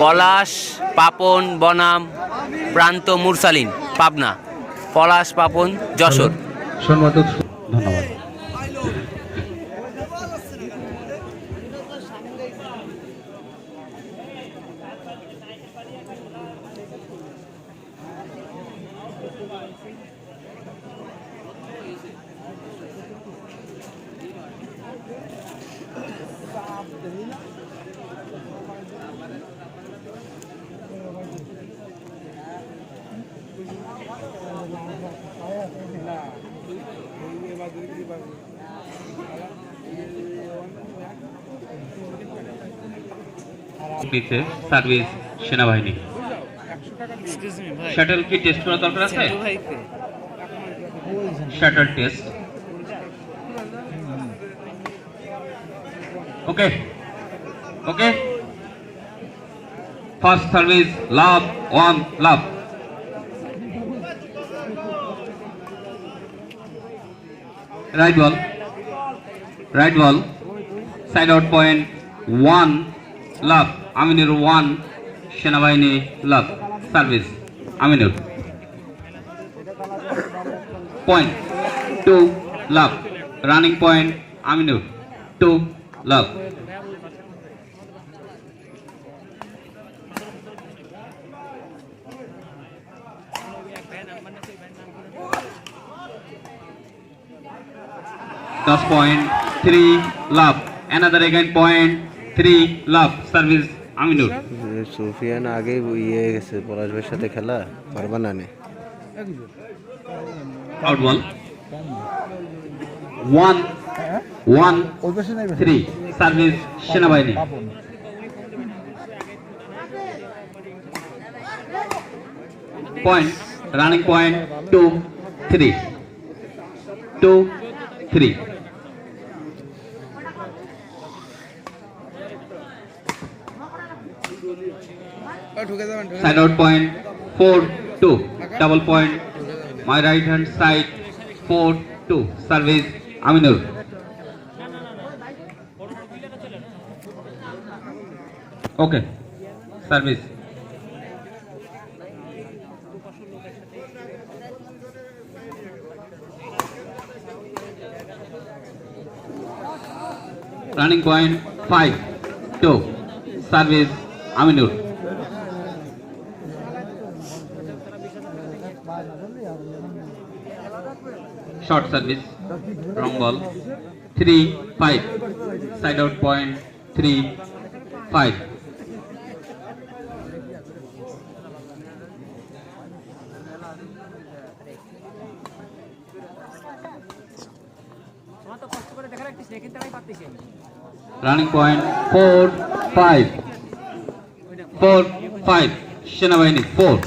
পলাশ পাপন বনাম প্রান্ত মুরসালিন পাবনা, পলাশ পাপন যশোর। ধন্যবাদ। সার্ভিস সেনাবাহিনী শাটল কি টেস্ট করা দরকার আছে? Shuttle test. Okay okay, first service love 1 love. Right ball, right ball, side out point 1 love Aminur 1, সেনাবাহিনী love. Service Aminur. Point 2 love, running point Aminur 2 love. $10.3 love, another again .3 love. Service Aminur. Sufiyan আগে ইয়ে গেছে পলাশ ভাইয়ের সাথে খেলা, পারবা না নে। আউট বল 1-1-3 সার্ভিস সেনাবাহিনী। Point, running point 2-3 2-3। Side out point 4-2, double point my right hand side 4-2 service Aminur. Okay, service. Running point 5-2 service Aminur. Short service, wrong ball. 3-5, side out point 3-5. Running point 4-5, 4-5, Senabahini 4.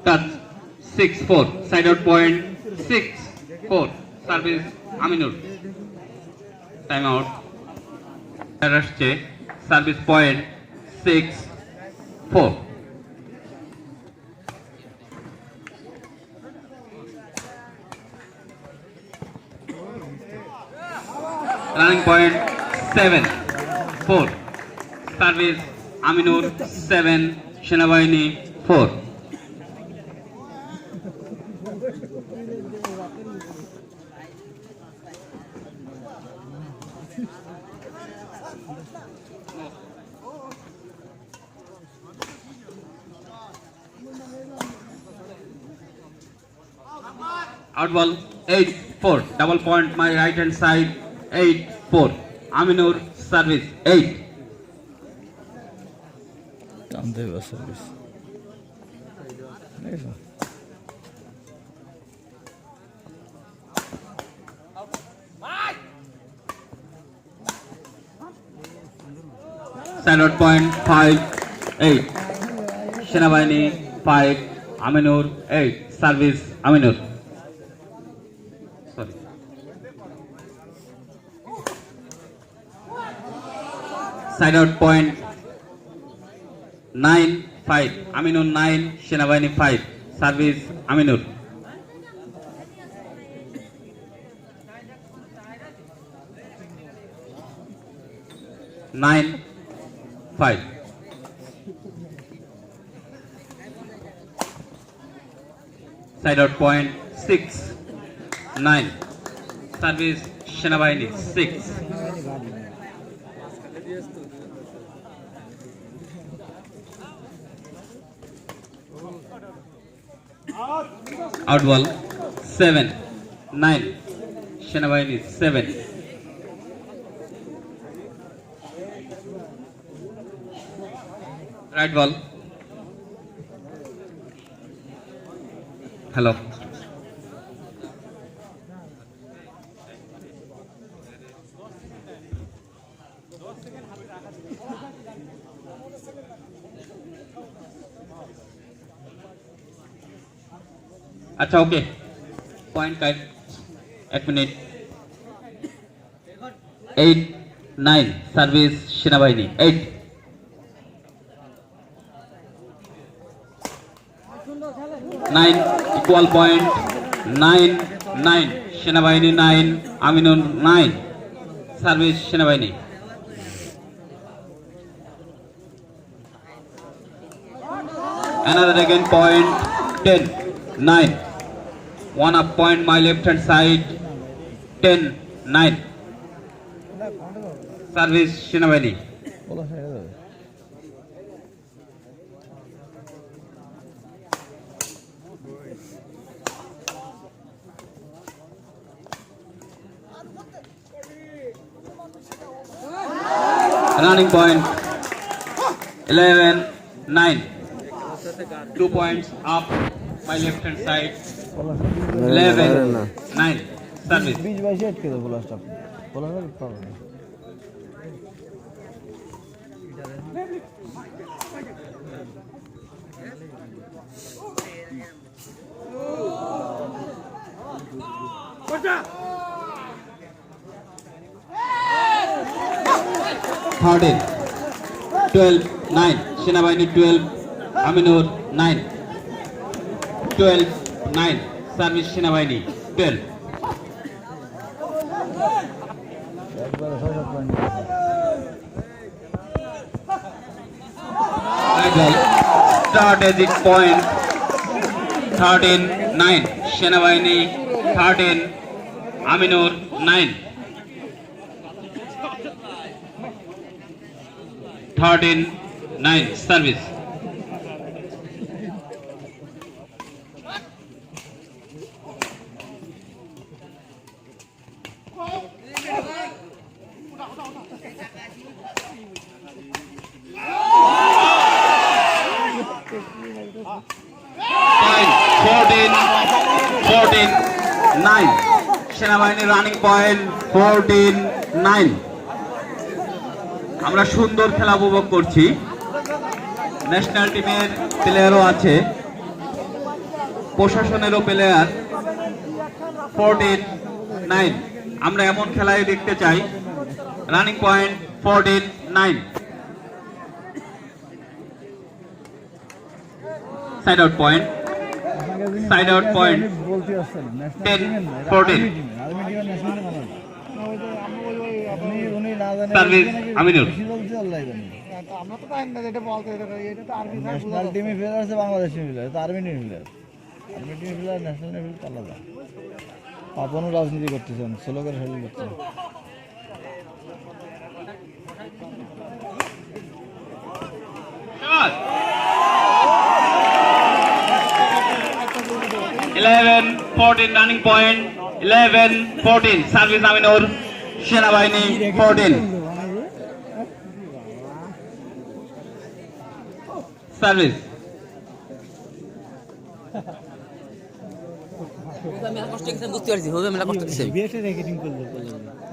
Touch 6-4, side out point 6-4, service Aminur. Time out. Service point 6-4. Running point 7-4, service Aminur 7, Senabahini 4. Out ball 8-4, double point my right hand side 8-4, Aminur service 8. Service. Side out point 5-8, Senabahini 5, Aminur 8, service Aminur. Sorry. Side out point 9-5, Aminur 9, Senabahini 5, service Aminur. 9-5. Side out point 6-9. Service Senabaini 6. Out ball 7-9. Senabaini 7. Right ball. Hello. अच्छा okay point का 1 minute 8-9 service सेनाबाहिनी 8 9 equal point 9-9 সেনাবাহিনী 9 Aminur 9 service সেনাবাহিনী another again point 10-9 one up point my left hand side 10-9 service সেনাবাহিনী running point 11-9 2 points up my left hand side 11-9 service बीच वैसे अटके दो बोला stop बोला ना प्रॉब्लम third in 12-9 সেনাবাহিনী 12 আমিনুর 9 12-9 সার্ভিস সেনাবাহিনী 12 একবার সব point right ball strategic point 13-9 সেনাবাহিনী 13 আমিনুর 9 13-9 service point 14-9 সেনাবাহিনী রানিং পয়েন্ট 14-9 আমরা সুন্দর খেলা উপভোগ করছি ন্যাশনাল টিমের প্লেয়ারও আছে প্রশাসনেরও প্লেয়ার 14-9 আমরা এমন খেলাই দেখতে চাই running point 14-9 side out point side out point বলতে আসছেন 10-14 আর্মি টিমের ন্যাশনাল টিম আপনি উনি না জানেন সার্ভিস আমিনুর বেশি বলতে আল্লাহ জানে আমরা তো পাই না এটা বলতে এটা তো আর্মি ন্যাশনাল টিমে প্লেয়ার আছে বাংলাদেশ টিমে প্লেয়ার তো আর্মি টিমে প্লেয়ার আর্মি টিমে প্লেয়ার ন্যাশনাল টিমে প্লেয়ার আলাদা আপনও রাজনীতি করতেছেন স্লোগান হেল করছেন Shot. 11-14 running point 11-14 service Aminur সেনাবাহিনী 14 সার্ভিস মেলা কষ্ট কিছু বুঝতে পারছি হবে মেলা কষ্ট কিছু বিএসএ রেকেটিং করবে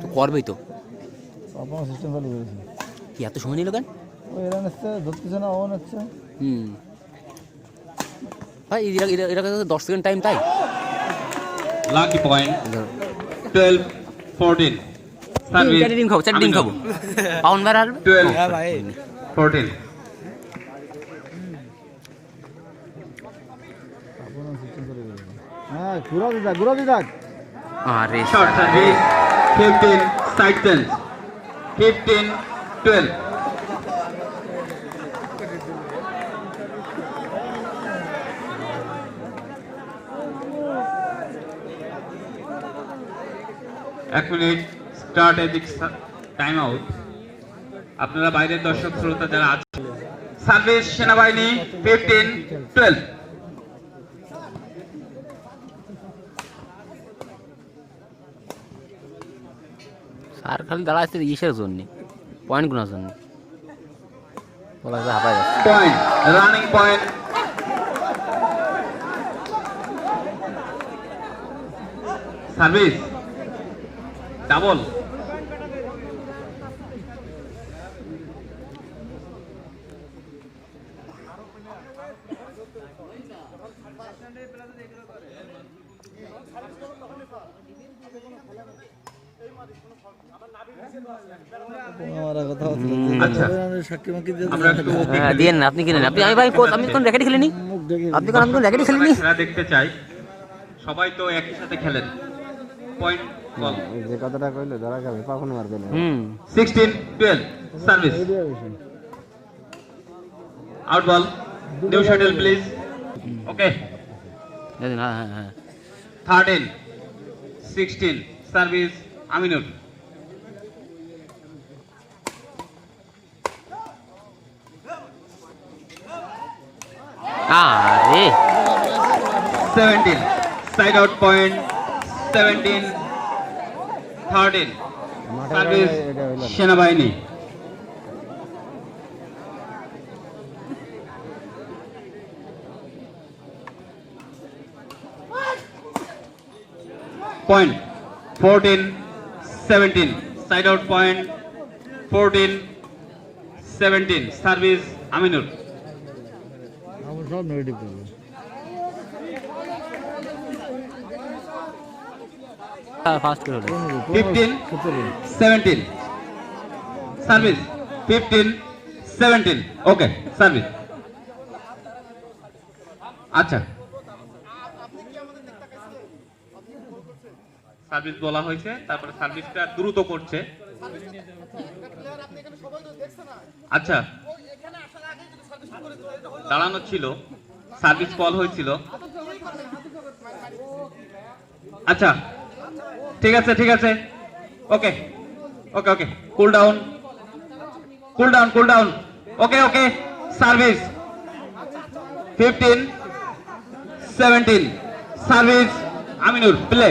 তো করবেই তো আপন সিস্টেম চালু করেছে কি এত সময় নিল কেন ও এরা হচ্ছে ধরতেছে না অন হচ্ছে ভাই এরা 10 সেকেন্ড টাইম তাই লাকি পয়েন্ট 12-14 সার্ভিস চারটি ডিম খাবো পাউন্ড বার আর 12-14 আপন সিস্টেম চালু করেছে হ্যাঁ ঘুরা দিদা আরে শর্ট সার্ভিস 15 সাইড চেঞ্জ 15 12. এক মিনিট স্ট্র্যাটেজিক টাইম আউট। আপনারা বাইরের দর্শক শ্রোতা যারা আছেন, সার্ভিস সেনাবাহিনী 15-12। স্যার খালি দাঁড়া আছে ইসের জন্য, পয়েন্ট গুনার জন্য। বলা যায় হাঁপায় যাচ্ছে। Point, running point. Service double. আচ্ছা, আমরা একটু হ্যাঁ দিয়েন না, আপনি কিনেন। আপনি আমি ভাই আমি কোন র্যাকেটে খেলিনি, আপনি কোন আমি কোন র্যাকেটে খেলিনি। খেলা দেখতে চাই, সবাই তো একই সাথে খেলেন। Point ball. যে কথাটা কইলো ধরা খাবে পাখন মারবে না। 16-12 service. Out ball, new shuttle please. Okay, হ্যাঁ হ্যাঁ হ্যাঁ 13-16 সার্ভিস আমিনুর। আরে 17 সাইড আউট পয়েন্ট। 17-13 সার্ভিস সেনাবাহিনী। Point 14-17 side out point. 14-17 service Aminur. সব নেগেটিভ করবো। ফার্স্ট করে 15-17 সার্ভিস। 15-17 okay service. আচ্ছা, সার্ভিস বলা হয়েছে, তারপরে সার্ভিসটা দ্রুত করছে। আচ্ছা, দাঁড়ানো ছিল, সার্ভিস কল হয়েছিল। আচ্ছা ঠিক আছে ঠিক আছে, okay okay okay, cool down cool down cool down. Okay okay, service 15-17 service Aminur play.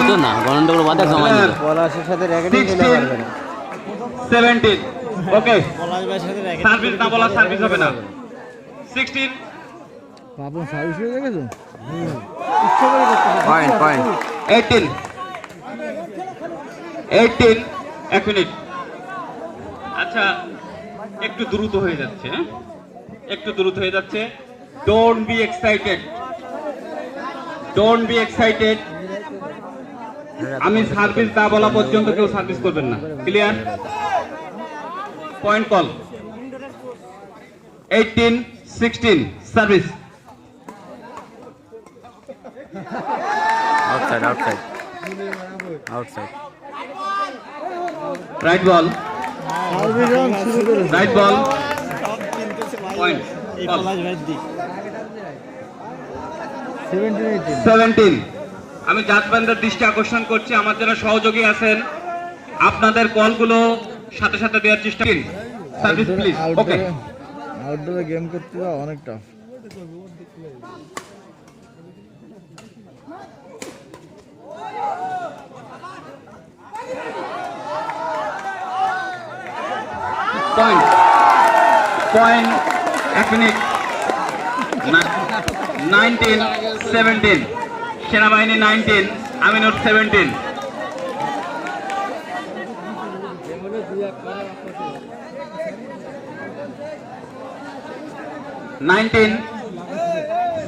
তো না গণন্ডগুলো বাদে জমা দিল। পলাশের সাথে র্যাকেটে খেলে পারবে না। 17 ওকে, সার্ভিস না বলা সার্ভিস হবে না। 16 পাপন সার্ভিস হয়ে গেছে। পয়েন্ট পয়েন্ট 18 এক মিনিট। আচ্ছা, একটু দ্রুত হয়ে যাচ্ছে, একটু দ্রুত হয়ে যাচ্ছে। Don't be excited, don't be excited. আমি সার্ভিস না বলা পর্যন্ত কেউ সার্ভিস করবেন না। Clear? Point call. 18-16 service. Outside outside outside. Right ball, right ball, point call. 17 আমি জাজমেন্টের দৃষ্টি আকর্ষণ করছি, আমার যারা সহযোগী আছেন আপনাদের কলগুলো সাথে সাথে দেওয়ার চেষ্টা করুন। Service please. ওকে, আউটডোরে গেম করতে অনেক টাফ। পয়েন্ট পয়েন্ট এক মিনিট। 19-17 সেনাবাহিনী 19 আমিনুর 17। 19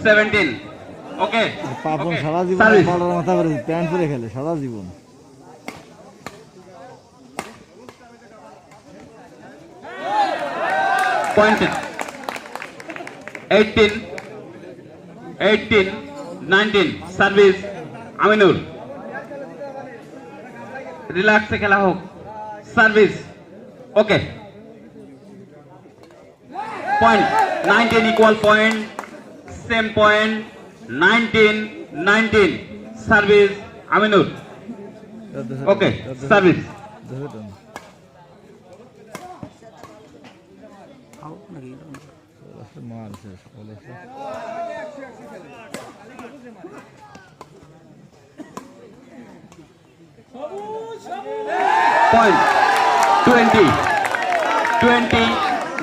17. Okay. পাপন Okay. সারা জীবন Service. বলার মাথা করে প্যান্ট পরে খেলে সারা জীবন। Point 18, 19. Service Aminur. Relax se khela hok. Service. Okay. Point 19 equal point. Same point. 19. Service Aminur. Okay. Service. মারছে সকলে। Point 20,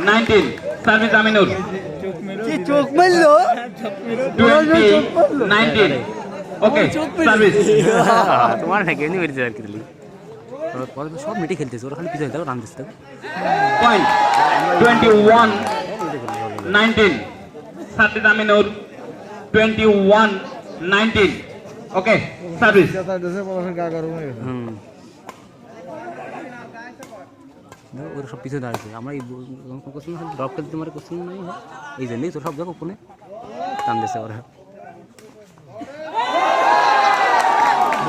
19. Service Aminur. কি চোখ মারলো? 20, 19. Okay. Service. তোমার না কেমনি বেরিয়েছে আর কি দিলি সব মিটে খেলতেছে ওরা খালি পিছনে দেখো রান দিচ্ছে Point 21, 19. Service Aminur. 21, 19. Okay. Service. কথা দেশে বলার গা গরম হয়ে গেছে। ওরা সব পিছনে দাঁড়িয়েছে আমরা এই কোশ্চেন ড্রপ খেলতে তোমার কোশ্চেন নাই এই জন্যই তো সব দেখো ফোনে টান দিচ্ছে ওরা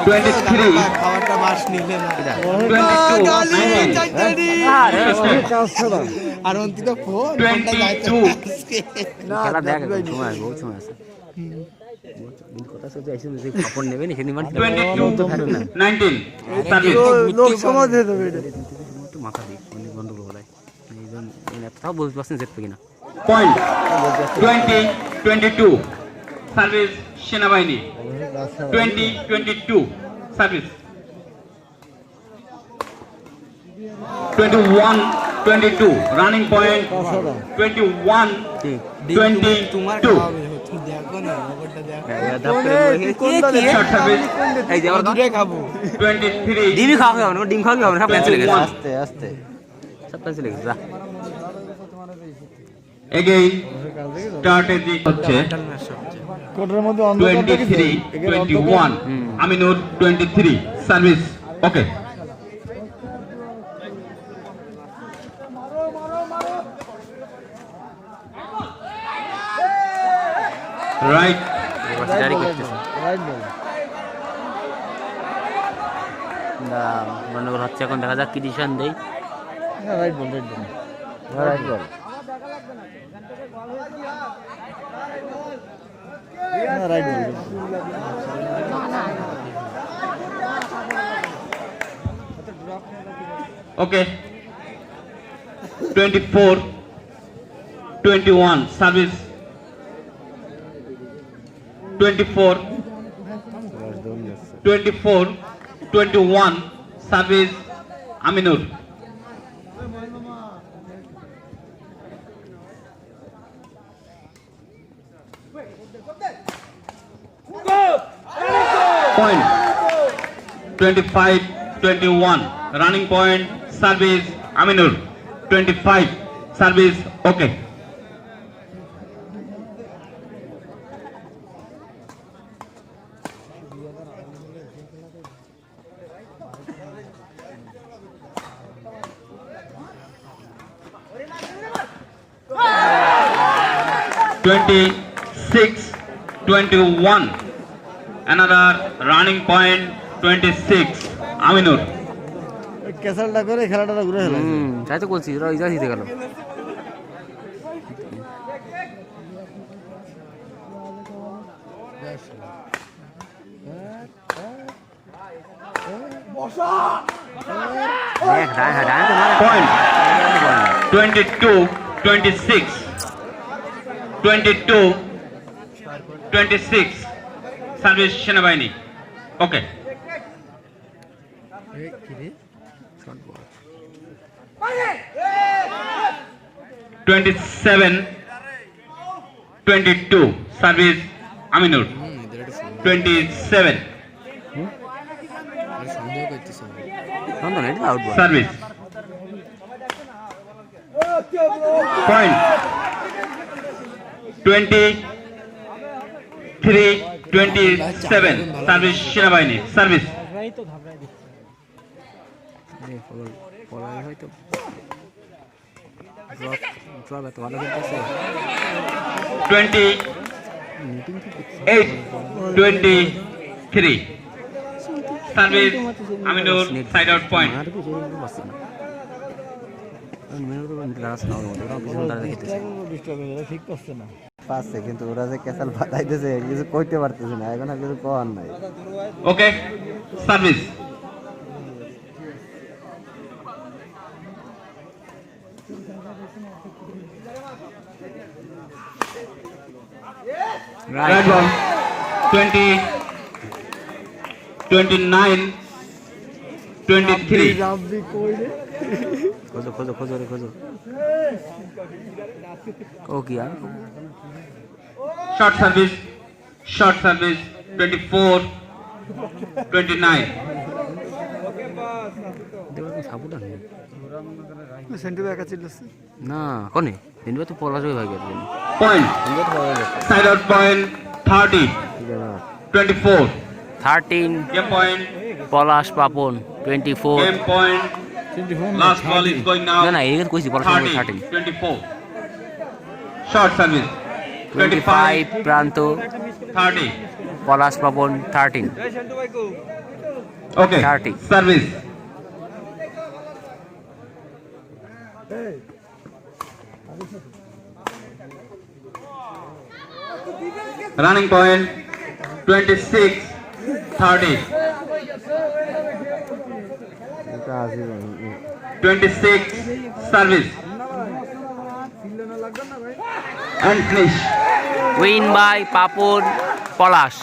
23, খাবারটা বাস নিলে না 22, 19. আর অন্তিত ফোন 22, খেলা দেখ সময় বহু সময় আছে কথা সত্যি এসে খবর নেবে না সেদিন 22, 19. Service. লোক সমাজ দিয়ে দেবে এটা। একটু মাথা দিই অনেক গন্ডগোল হলাই এই জন্য তাও বলতে পারছেন জিতবে কিনা Point 20, 22. Service Senabaini. 20, 22. Service. 21, 22. Running point 21, 22. Short service. এই যে আমার খাবো 23, ডিমই খাওয়া হবে না ডিম খাওয়া হবে না সব ক্যান্সেল হয়ে গেছে আস্তে আস্তে সব ক্যান্সেল হয়ে গেছে যা again strategy হচ্ছে কোটের মধ্যে অন্ধকার 23, 21. Aminur 23. Service. Okay. Right. জারি করতেছে রাইট বল। গন্ডগোল হচ্ছে এখন দেখা যাক কি ডিসিশন দেই না right ball right ball. Right বল। না রাইট বল। Okay. 24, 21. Service. 24, 21. Service Aminur. Point 25, 21. Running point. Service Aminur. 25. Service. Okay. (26, 21). Another running point. 26. Aminur. ক্যাসালটা করে খেলাটা ঘুরে খেলা। তাই তো বলছি ওরা ইজা জিতে গেল দেখ ডান তো মারা Point 22, 26. 22, 26. Service Senabaini. Okay. 27, 22. Service Aminur. 27. নন্দন এটা আউট বল Service. Point 20, 23-27 সার্ভিস সেনাবাহিনী সার্ভিস পলাই হয়তো ড্রপ এত ভালো খেলতেছে 28-23 service Aminur side out point ঠিক করছে না পাচ্ছে কিন্তু ওরা যে ক্যাসাল বাতাইতেছে কিছু কইতে পারতেছে না এখন আর কিছু কওয়ার নাই ওকে সার্ভিস রাইট বল 20-29-23 খোঁজো খোঁজো খোঁজো রে খোঁজো ও কি আর শর্ট সার্ভিস 24-29 সাপোর্ট আছে সেন্টার একা চিল্লাছে না কোনে দিনবে তো পলাশ ভাই ভাগে দিন point side out point 30-24 13 game point Palash Papon 24 game point last ball is going now না না এই কইছি পলাশ 13 24 শর্ট সার্ভিস 25 প্রান্ত 30 Palash Papan 13 okay 30 service running point 26-30 এটা আসি 26 service and finish win by Papan Palash